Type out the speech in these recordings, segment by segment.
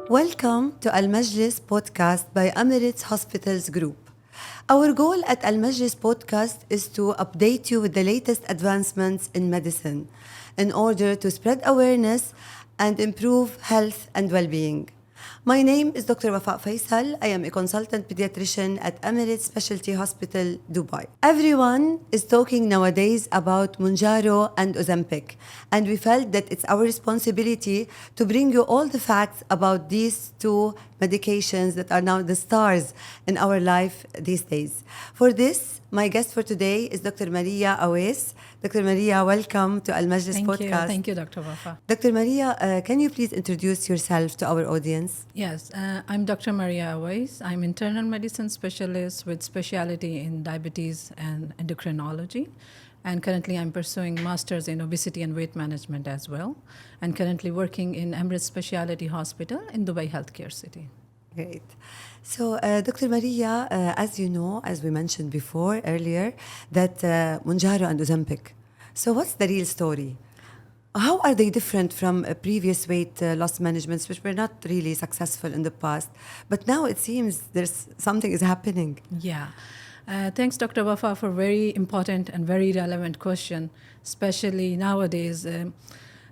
Welcome to 𝗠𝗷𝗶𝗀 podcast by 𝗚mirateshospitalsgroup. Our goal at 𝗠𝗷𝗶𝗀 podcast is to update you with the latest advancements in medicine in order to spread awareness and improve health and well-being. My name is Dr. 𝗘𝗺𝗶𝗀 𝗀𝗀. I am a consultant pediatrician at Emirates Specialty Hospital, Dubai. Everyone is talking nowadays about Mounjaro and Ozempic, and we felt that it's our responsibility to bring you all the facts about these two medications that are now the stars in our life these days. For this, my guest for today is Dr. Maria Awais. Dr. Maria, welcome to 𝗠𝗷𝗶𝗀 podcast. Thank you, Dr. Wafa. Dr. Maria, can you please introduce yourself to our audience? Yes, I'm Dr. Maria Awais. I'm internal medicine specialist with specialty in diabetes and endocrinology. And currently I'm pursuing masters in obesity and weight management as well. And currently working in Emirates Specialty Hospital in Dubai Healthcare City. Great. So, Dr. Maria, as you know, as we mentioned before earlier, that Mounjaro and Ozempic. So what's the real story? How are they different from previous weight loss managements, which were not really successful in the past? But now it seems there's something is happening. Yeah. Thanks, Dr. Wafa, for very important and very relevant question, especially nowadays.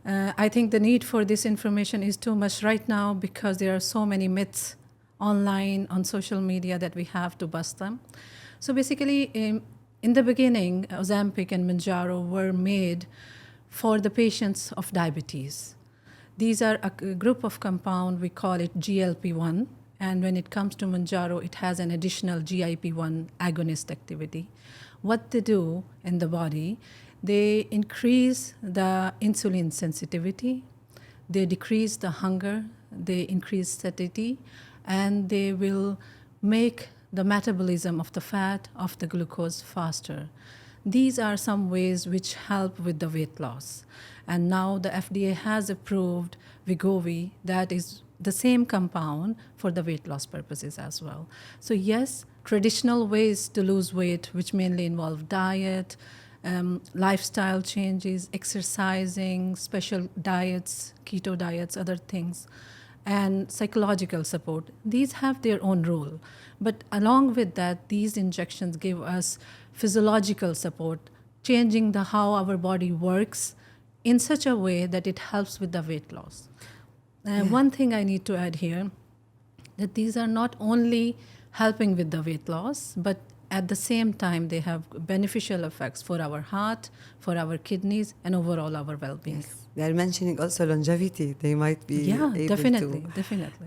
I think the need for this information is too much right now because there are so many myths online, on social media that we have to bust them. So basically, in the beginning, Ozempic and Mounjaro were made for the patients of diabetes. These are a group of compound, we call it GLP-1, and when it comes to Mounjaro, it has an additional GIP-1 agonist activity. What they do in the body, they increase the insulin sensitivity, they decrease the hunger, they increase satiety, and they will make the metabolism of the fat, of the glucose faster. These are some ways which help with the weight loss. And now the FDA has approved Wegovy, that is the same compound for the weight loss purposes as well. So yes, traditional ways to lose weight, which mainly involve diet, lifestyle changes, exercising, special diets, keto diets, other things, and psychological support. These have their own role. But along with that, these injections give us physiological support, changing how our body works in such a way that it helps with the weight loss. One thing I need to add here, that these are not only helping with the weight loss, but at the same time, they have beneficial effects for our heart, for our kidneys, and overall our well-being. Yes. They are mentioning also longevity. They might be able definitely.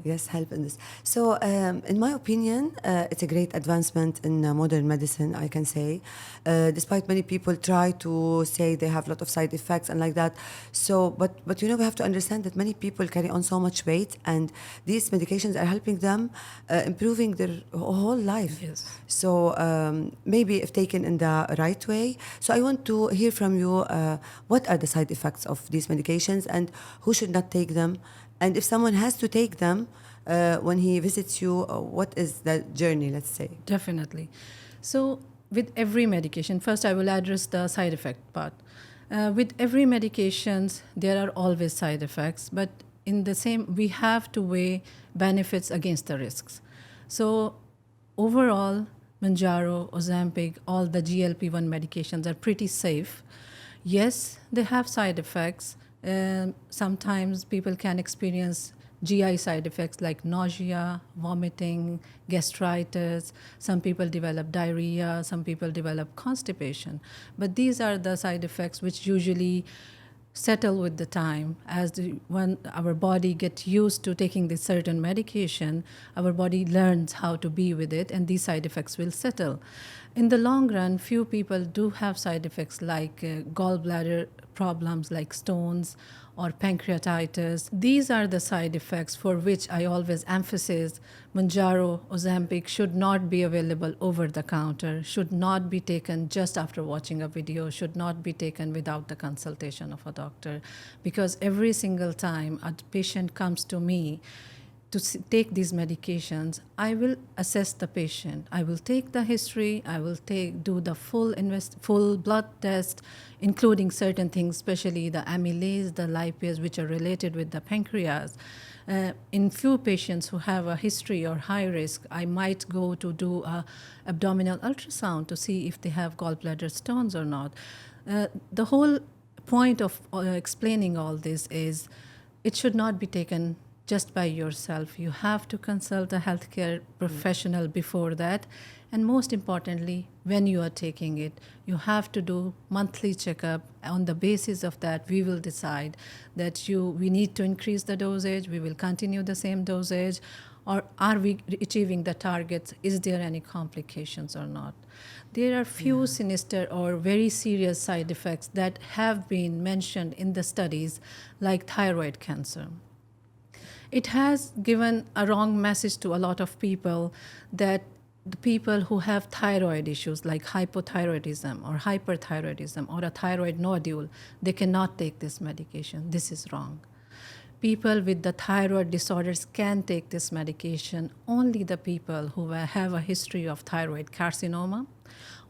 Yes, help in this. So, in my opinion, it's a great advancement in modern medicine, I can say. Despite many people try to say they have a lot of side effects and like that. So, but you know, we have to understand that many people carry on so much weight, and these medications are helping them improving their whole life. Yes. So, maybe if taken in the right way. So I want to hear from you, what are the side effects of these medications and who should not take them? And if someone has to take them, when he visits you, what is the journey, let's say? Definitely. So with every medication, first I will address the side effect part. With every medications, there are always side effects, but in the same, we have to weigh benefits against the risks. So overall, Mounjaro, Ozempic, all the GLP-1 medications are pretty safe. Yes, they have side effects. Sometimes people can experience GI side effects like nausea, vomiting, gastritis. Some people develop diarrhea, some people develop constipation. But these are the side effects which usually settle with the time. When our body gets used to taking this certain medication, our body learns how to be with it, and these side effects will settle. In the long run, few people do have side effects like gallbladder problems like stones or pancreatitis. These are the side effects for which I always emphasize Mounjaro, Ozempic should not be available over the counter, should not be taken just after watching a video, should not be taken without the consultation of a doctor. Because every single time a patient comes to me to take these medications, I will assess the patient. I will take the history. I will do the full blood test, including certain things, especially the amylase, the lipase, which are related with the pancreas. In few patients who have a history or high risk, I might go to do a abdominal ultrasound to see if they have gallbladder stones or not. The whole point of explaining all this is it should not be taken just by yourself. You have to consult a healthcare professional before that. And most importantly, when you are taking it, you have to do monthly checkup. On the basis of that, we will decide that we need to increase the dosage, we will continue the same dosage, or are we achieving the targets? Is there any complications or not? There are few sinister or very serious side effects that have been mentioned in the studies, like thyroid cancer. It has given a wrong message to a lot of people that the people who have thyroid issues like hypothyroidism or hyperthyroidism or a thyroid nodule, they cannot take this medication. This is wrong. People with the thyroid disorders can take this medication. Only the people who have a history of thyroid carcinoma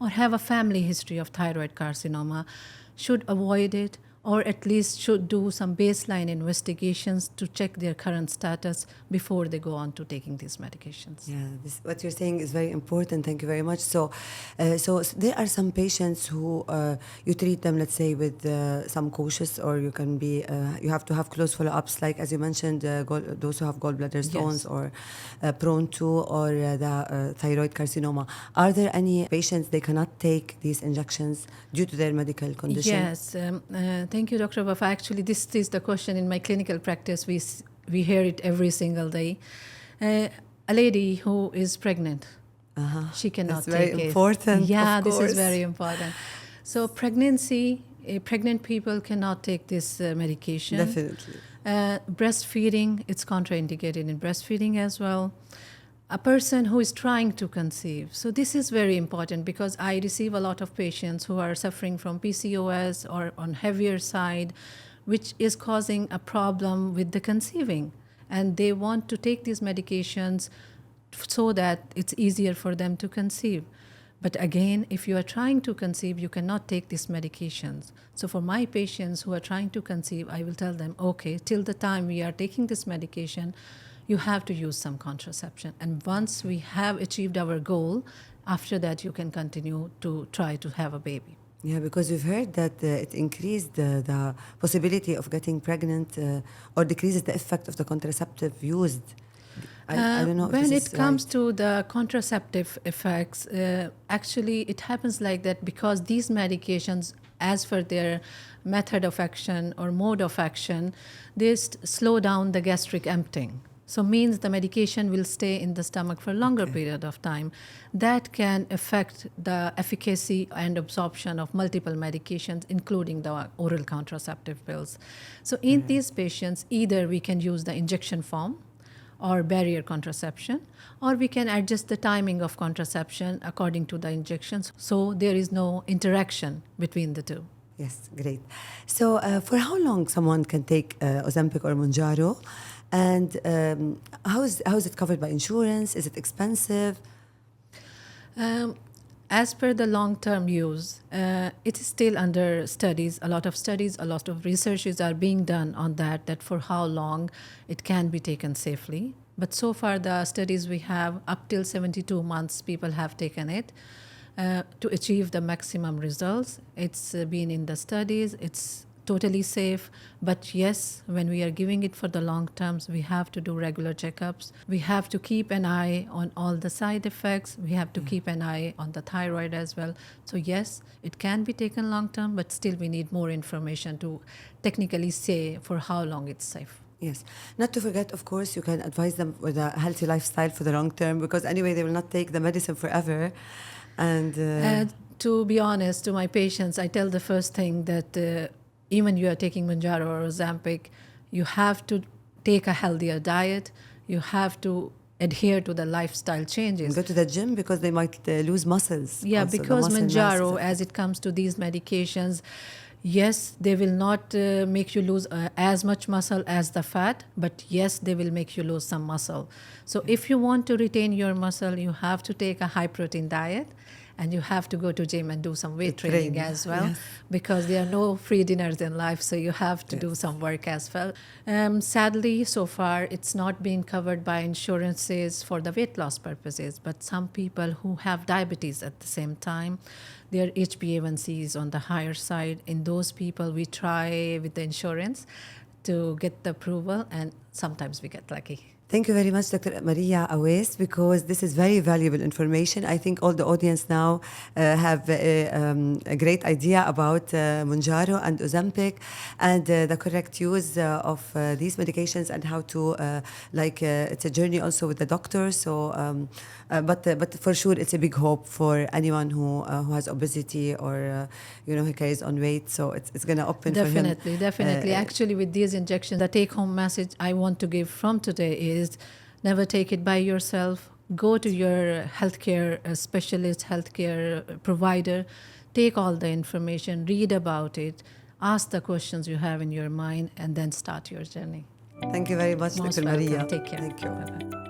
or have a family history of thyroid carcinoma should avoid it, or at least should do some baseline investigations to check their current status before they go on to taking these medications. Yeah, what you're saying is very important. Thank you very much. So there are some patients who you treat them, let's say, with some cautious, or you can be you have to have close follow-ups, like as you mentioned, those who have gallbladder stones or prone to, or the thyroid carcinoma. Are there any patients they cannot take these injections due to their medical condition? Yes. Thank you, Dr. Wafa. Actually, this is the question in my clinical practice. We hear it every single day. A lady who is pregnant, she cannot take it. That's very important. Yeah, of this course. is very important. So pregnant people cannot take this medication. Definitely. Breastfeeding, it's contraindicated in breastfeeding as well. A person who is trying to conceive. So this is very important because I receive a lot of patients who are suffering from PCOS or on heavier side, which is causing a problem with the conceiving. And they want to take these medications so that it's easier for them to conceive. But again, if you are trying to conceive, you cannot take these medications. So for my patients who are trying to conceive, I will tell them, okay, till the time we are taking this medication, you have to use some contraception. And once we have achieved our goal, after that you can continue to try to have a baby. Yeah, because we've heard that it increased the possibility of getting pregnant or decreases the effect of the contraceptive used. I don't know if when this it is comes right. to the contraceptive effects, actually it happens like that because these medications, as for their method of action or mode of action, they slow down the gastric emptying. So means the medication will stay in the stomach for a longer period of time. That can affect the efficacy and absorption of multiple medications, including the oral contraceptive pills. So in these patients, either we can use the injection form or barrier contraception, or we can adjust the timing of contraception according to the injections, so there is no interaction between the two. Yes, great. So for how long someone can take Ozempic or Mounjaro? And how is it covered by insurance? Is it expensive? As per the long-term use, it is still under studies. A lot of researches are being done on that for how long it can be taken safely. But so far, the studies we have, up till 72 months, people have taken it to achieve the maximum results. It's been in the studies. It's totally safe. But yes, when we are giving it for the long terms, we have to do regular checkups. We have to keep an eye on all the side effects. We have to keep an eye on the thyroid as well. So yes, it can be taken long term, but still we need more information to technically say for how long it's safe. Yes. Not to forget, of course, you can advise them with a healthy lifestyle for the long term, because anyway, they will not take the medicine forever. And to be honest, to my patients, I tell the first thing that even you are taking Monjaro or Ozempic, you have to take a healthier diet. You have to adhere to the lifestyle changes. go to the gym, because they might lose muscles. Yeah, also, because the muscle Monjaro, mass. as it comes to these medications, yes, they will not make you lose as much muscle as the fat, but yes, they will make you lose some muscle. So if you want to retain your muscle, you have to take a high protein diet. and you have to go to gym and do some weight training training, as well, yes. because there are no free dinners in life, so you have to do some work as well. Sadly, so far, it's not being covered by insurances for the weight loss purposes, but some people who have diabetes at the same time, their HbA1c is on the higher side. In those people, we try with the insurance to get the approval, and sometimes we get lucky. Thank you very much, Dr. Maria Awais, because this is very valuable information. I think all the audience now have a great idea about Mounjaro and Ozempic and the correct use of these medications and how to, it's a journey also with the doctor. So, but for sure, it's a big hope for anyone who has obesity or, who carries on weight. So it's going to open for him. Definitely. Actually, with these injections, the take-home message I want to give from today is never take it by yourself. Go to your healthcare specialist, healthcare provider. Take all the information, read about it, ask the questions you have in your mind, and then start your journey. Thank you very much, Most Dr. welcome. Maria. Take care. Thank you. Bye-bye.